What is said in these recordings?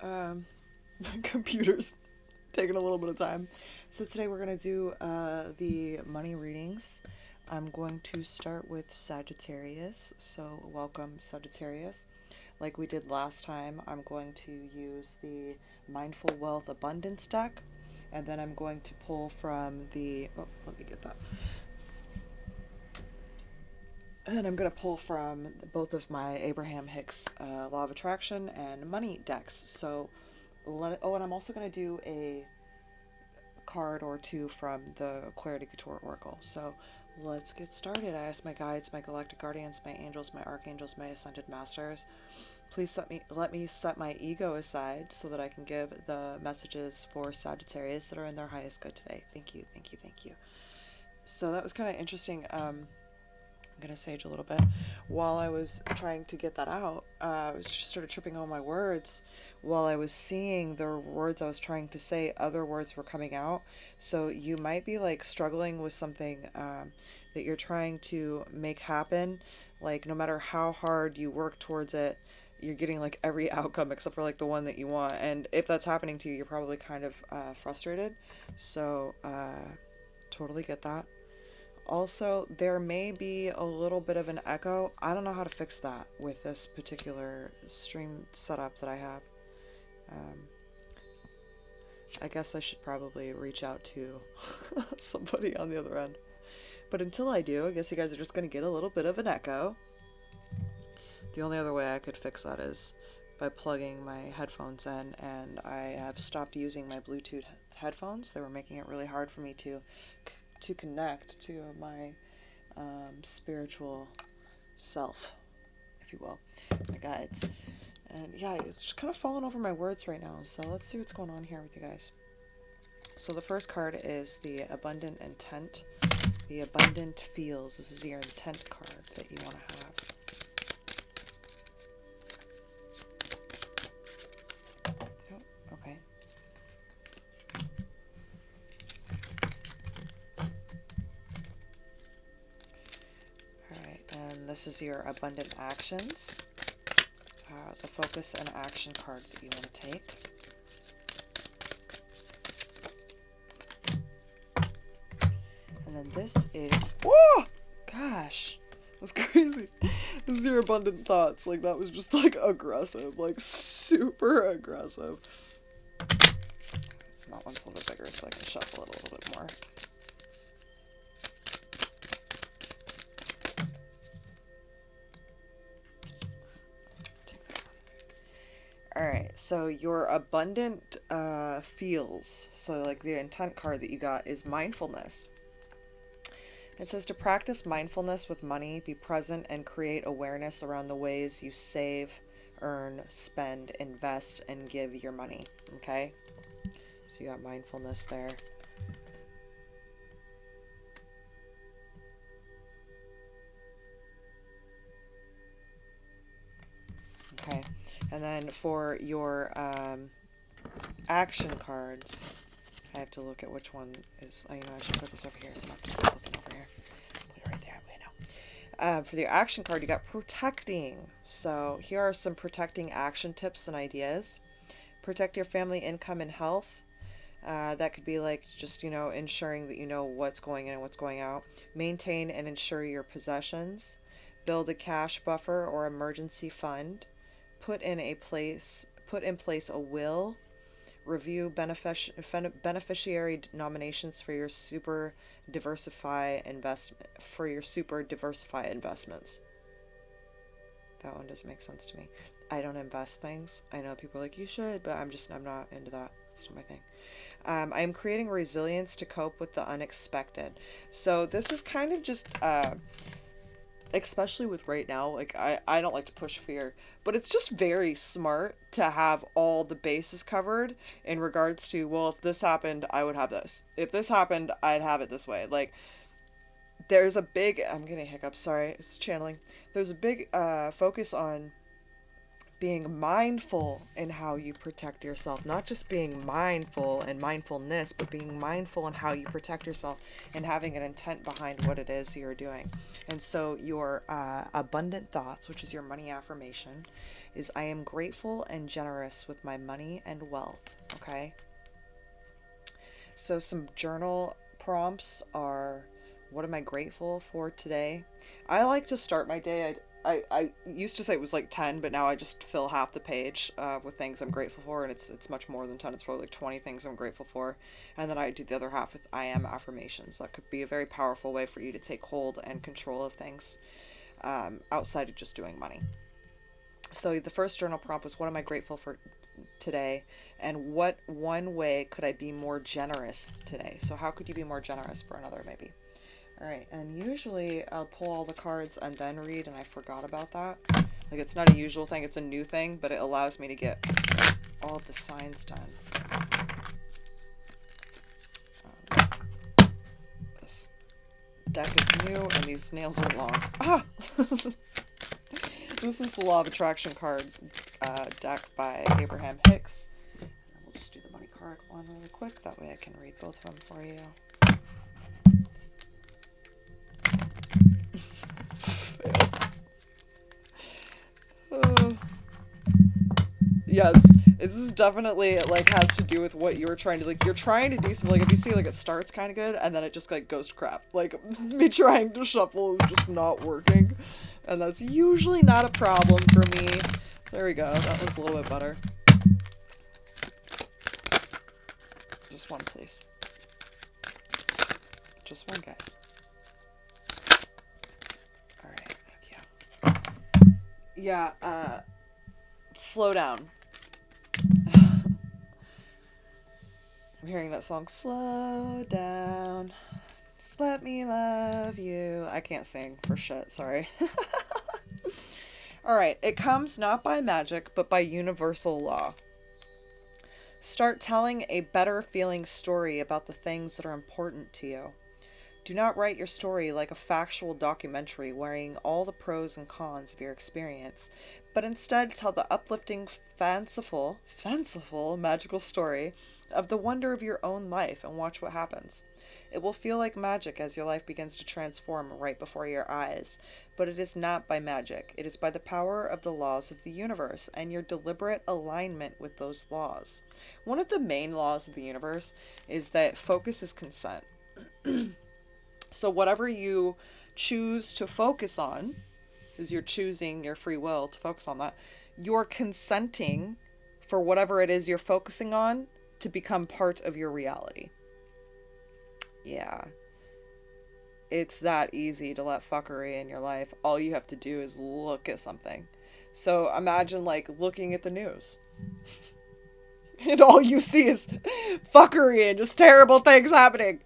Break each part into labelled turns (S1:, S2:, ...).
S1: guys. My computer's taking a little bit of time. So today we're going to do the money readings. I'm going to start with Sagittarius. So welcome, Sagittarius. Like we did last time, I'm going to use the Mindful Wealth Abundance deck. And then I'm going to pull from the... Oh, let me get that. And then I'm going to pull from both of my Abraham Hicks Law of Attraction and Money decks. So, and I'm also going to do a card or two from the Clarity Couture Oracle. So, let's get started. I ask my guides, my galactic guardians, my angels, my archangels, my ascended masters. Please let me set my ego aside so that I can give the messages for Sagittarius that are in their highest good today. Thank you, thank you, thank you. So that was kind of interesting. I'm gonna sage a little bit. While I was trying to get that out, I just started tripping on my words. While I was seeing the words I was trying to say, other words were coming out. So you might be like struggling with something that you're trying to make happen. Like no matter how hard you work towards it, you're getting like every outcome except for like the one that you want. And if that's happening to you, you're probably kind of frustrated. So totally get that. Also, there may be a little bit of an echo. I don't know how to fix that with this particular stream setup that I have. I guess I should probably reach out to somebody on the other end. But until I do, I guess you guys are just going to get a little bit of an echo. The only other way I could fix that is by plugging my headphones in, and I have stopped using my Bluetooth headphones. They were making it really hard for me to connect to my spiritual self, if you will, my guides. And yeah, it's just kind of falling over my words right now. So let's see what's going on here with you guys. So the first card is the Abundant Intent. The Abundant Feels. This is your intent card that you want to have. Oh, okay. And this is your Abundant Actions, the Focus and Action card that you want to take. And then this is, oh, gosh, that was crazy. This is your Abundant Thoughts. Like, that was just, like, aggressive, like, super aggressive. That one's a little bit bigger, so I can shuffle it a little bit more. Alright, so your Abundant Feels, so like the intent card that you got is mindfulness. It says to practice mindfulness with money, be present and create awareness around the ways you save, earn, spend, invest, and give your money. Okay? So you got mindfulness there. Okay. And then for your action cards, I have to look at which one is, I should put this over here so I'm not looking over here. Put it right there, for the action card, you got protecting. So here are some protecting action tips and ideas. Protect your family income and health. That could be like just, ensuring that you know what's going in and what's going out. Maintain and insure your possessions. Build a cash buffer or emergency fund. Put in place a will. Review beneficiary nominations for your super diversify investments. That one doesn't make sense to me. I don't invest things. I know people are like, you should, but I'm not into that. It's not my thing. I am creating resilience to cope with the unexpected. So this is kind of just especially with right now, like I don't like to push fear, but it's just very smart to have all the bases covered in regards to, well, if this happened, I would have this. If this happened, I'd have it this way. Like, there's a big, I'm getting hiccups, sorry, it's channeling. There's a big focus on being mindful in how you protect yourself. Not just being mindful and mindfulness, but being mindful in how you protect yourself and having an intent behind what it is you're doing. And so your abundant thoughts, which is your money affirmation, is I am grateful and generous with my money and wealth. Okay? So some journal prompts are, what am I grateful for today? I like to start my day. I used to say it was like 10, but now I just fill half the page with things I'm grateful for, and it's much more than 10. It's probably like 20 things I'm grateful for, and then I do the other half with I am affirmations. That could be a very powerful way for you to take hold and control of things outside of just doing money. So the first journal prompt was, what am I grateful for today, and what one way could I be more generous today? So how could you be more generous for another, maybe? All right, and usually I'll pull all the cards and then read, and I forgot about that. Like, it's not a usual thing, it's a new thing, but it allows me to get all of the signs done. This deck is new, and these nails are long. Ah! This is the Law of Attraction card deck by Abraham Hicks. And we'll just do the money card one really quick, that way I can read both of them for you. Yes, this is definitely, like, has to do with what you were trying to, like, you're trying to do something, like, if you see, like, it starts kind of good, and then it just, like, goes to crap. Like, me trying to shuffle is just not working, and that's usually not a problem for me. There we go, that one's a little bit better. Just one, please. Just one, guys. Alright, thank you. Yeah, slow down. I'm hearing that song, slow down, just let me love you. I can't sing for shit, sorry. Alright, it comes not by magic, but by universal law. Start telling a better feeling story about the things that are important to you. Do not write your story like a factual documentary weighing all the pros and cons of your experience, but instead tell the uplifting, fanciful, magical story of the wonder of your own life and watch what happens. It will feel like magic as your life begins to transform right before your eyes, but it is not by magic. It is by the power of the laws of the universe and your deliberate alignment with those laws. One of the main laws of the universe is that focus is consent. So whatever you choose to focus on, is you're choosing your free will to focus on that, you're consenting for whatever it is you're focusing on to become part of your reality. Yeah. It's that easy to let fuckery in your life. All you have to do is look at something. So imagine, like, looking at the news. And all you see is fuckery and just terrible things happening.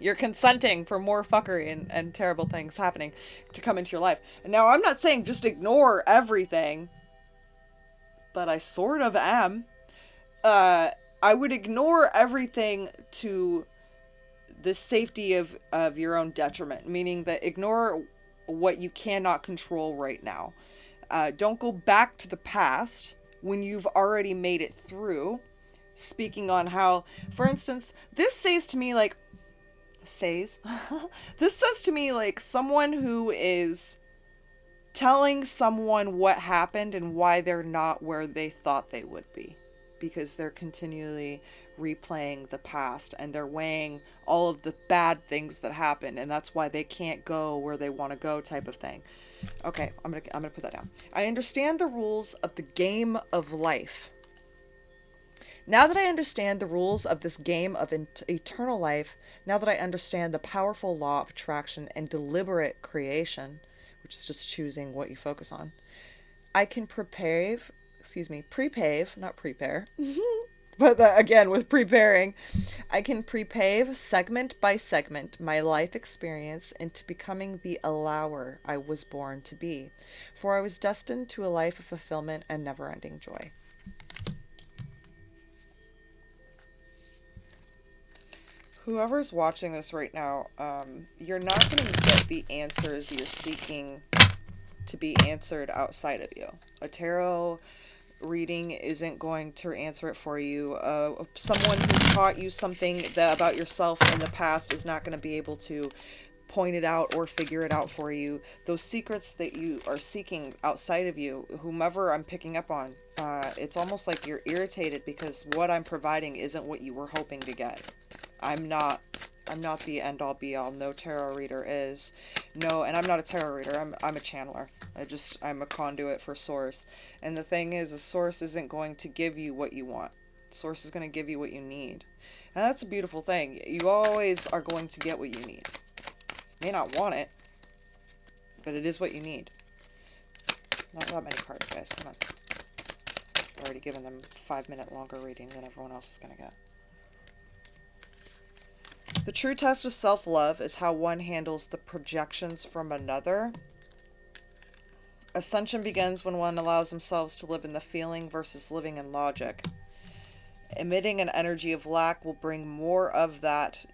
S1: You're consenting for more fuckery and terrible things happening to come into your life. And now, I'm not saying just ignore everything, but I sort of am. I would ignore everything to the safety of your own detriment, meaning that ignore what you cannot control right now. Don't go back to the past when you've already made it through, speaking on how, for instance, this says to me, like, this says to me like someone who is telling someone what happened and why they're not where they thought they would be, because they're continually replaying the past and they're weighing all of the bad things that happened, and that's why they can't go where they want to go, type of thing. Okay, I'm gonna put that down. I understand the rules of the game of life. Now that I understand the rules of this game of eternal life, now that I understand the powerful law of attraction and deliberate creation, which is just choosing what you focus on, I can prepare, not prepare, but again, with preparing, I can prepave segment by segment my life experience into becoming the allower I was born to be, for I was destined to a life of fulfillment and never-ending joy. Whoever's watching this right now, you're not going to get the answers you're seeking to be answered outside of you. A tarot reading isn't going to answer it for you. Someone who taught you something about yourself in the past is not going to be able to point it out or figure it out for you. Those secrets that you are seeking outside of you, whomever I'm picking up on, it's almost like you're irritated because what I'm providing isn't what you were hoping to get. I'm not the end all be all. No tarot reader is. No, and I'm not a tarot reader. I'm a channeler. I'm a conduit for source. And the thing is, a source isn't going to give you what you want. Source is going to give you what you need. And that's a beautiful thing. You always are going to get what you need. You may not want it, but it is what you need. Not that many cards, guys. Come on. I've already given them 5-minute longer reading than everyone else is going to get. The true test of self-love is how one handles the projections from another. Ascension begins when one allows themselves to live in the feeling versus living in logic. Emitting an energy of lack will bring more of that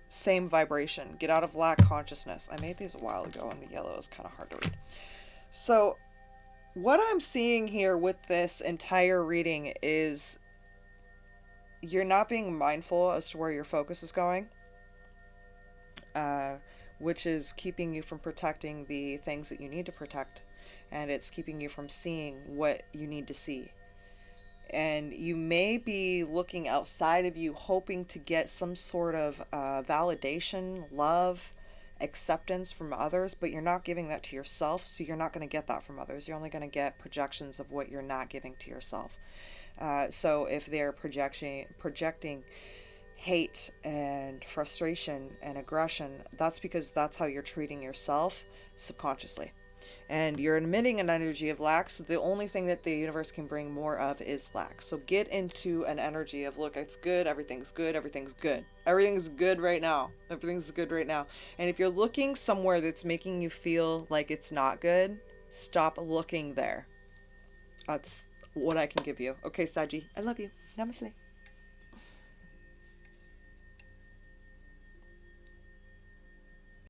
S1: same vibration. Get out of lack consciousness. I made these a while ago and the yellow is kind of hard to read. So what I'm seeing here with this entire reading is you're not being mindful as to where your focus is going, which is keeping you from protecting the things that you need to protect, and it's keeping you from seeing what you need to see. And you may be looking outside of you, hoping to get some sort of validation, love, acceptance from others, but you're not giving that to yourself, so you're not going to get that from others. You're only going to get projections of what you're not giving to yourself. So if they're projecting hate and frustration and aggression, that's because that's how you're treating yourself subconsciously. And you're emitting an energy of lack, so the only thing that the universe can bring more of is lack. So get into an energy of, look, it's good, everything's good, everything's good. Everything's good right now. Everything's good right now. And if you're looking somewhere that's making you feel like it's not good, stop looking there. That's what I can give you. Okay, Saji, I love you. Namaste.